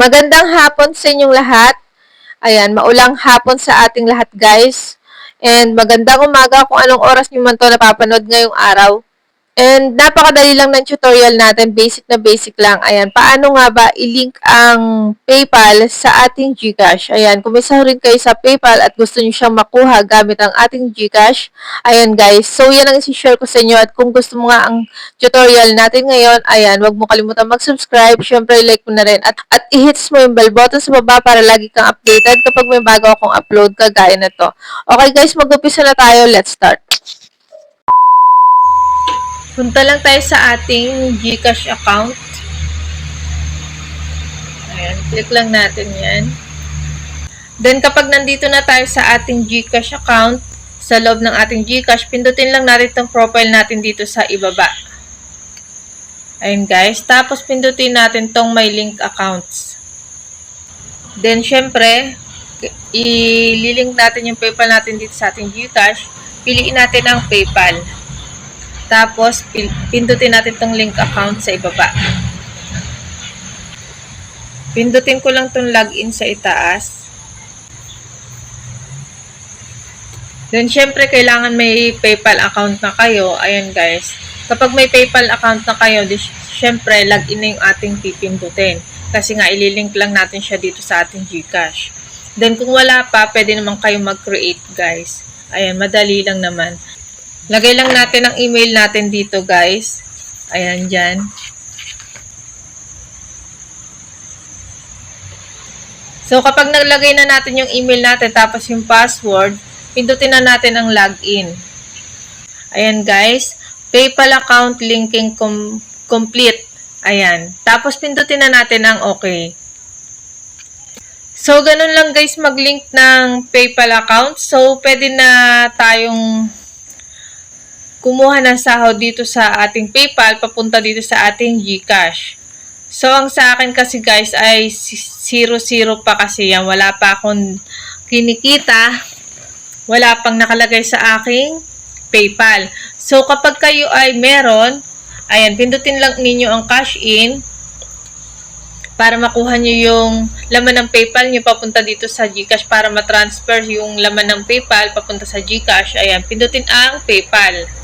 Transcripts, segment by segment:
Magandang hapon sa inyong lahat. Ayan, maulang hapon sa ating lahat guys. And magandang umaga kung anong oras niyo man to napapanood ngayong araw. And napakadali lang ng tutorial natin, basic na basic lang. Ayan, paano nga ba i-link ang PayPal sa ating GCash? Ayan, kung may sahod rin kayo sa PayPal at gusto niyo siyang makuha gamit ang ating GCash, ayan guys. So, yan ang isi-share ko sa inyo at kung gusto mo nga ang tutorial natin ngayon, ayan, wag mo kalimutan mag-subscribe, syempre like mo na rin at i-hits mo yung bell button sa baba para lagi kang updated kapag may bago akong upload kagaya na to. Okay guys, mag-umpisa na tayo. Let's start. Punta lang tayo sa ating GCash account. Ayan, click lang natin yan. Then, kapag nandito na tayo sa ating GCash account, sa loob ng ating GCash, pindutin lang natin itong profile natin dito sa ibaba. Ayan guys. Tapos, pindutin natin itong my link accounts. Then, syempre, ililink natin yung PayPal natin dito sa ating GCash. Piliin natin ang PayPal. Tapos, pindutin natin itong link account sa ibaba. Pindutin ko lang itong login sa itaas. Then, syempre, kailangan may PayPal account na kayo. Ayan, guys. Kapag may PayPal account na kayo, syempre, login na yung ating pipindutin. Kasi nga, ililink lang natin siya dito sa ating GCash. Then, kung wala pa, pwede naman kayo mag-create, guys. Ayan, madali lang naman. Lagay lang natin ang email natin dito, guys. Ayan, dyan. So, kapag naglagay na natin yung email natin, tapos yung password, pindutin na natin ang login. Ayan, guys. PayPal account linking complete. Ayan. Tapos, pindutin na natin ang okay. So, ganun lang, guys, mag-link ng PayPal account. So, pwede na tayong kumuha ng sahod dito sa ating PayPal papunta dito sa ating GCash. So, ang sa akin kasi guys ay 0-0 pa kasi yan. Wala pa akong kinikita. Wala pang nakalagay sa aking PayPal. So, kapag kayo ay meron, ayan, pindutin lang ninyo ang cash in para makuha nyo yung laman ng PayPal nyo papunta dito sa GCash para matransfer yung laman ng PayPal papunta sa GCash. Ayan, pindutin ang PayPal.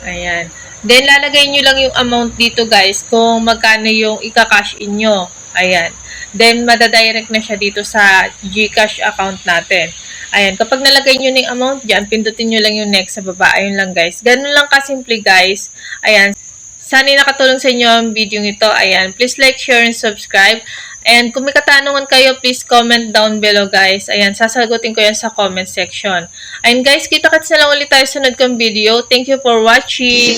Ayan. Then, lalagay nyo lang yung amount dito, guys, kung magkano yung ika-cash in nyo. Ayan. Then, madadirect na siya dito sa GCash account natin. Ayan. Kapag nalagay nyo na yung amount dyan, pindutin nyo lang yung next sa baba. Ayun lang, guys. Ganun lang kasimple, guys. Ayan. Sana'y nakatulong sa inyo ang video nito. Ayan. Please like, share, and subscribe. And kung may katanungan kayo, please comment down below, guys. Ayan, sasagutin ko yan sa comment section. Ayan, guys, kita-kits na lang ulit tayo sa sunod kong video. Thank you for watching.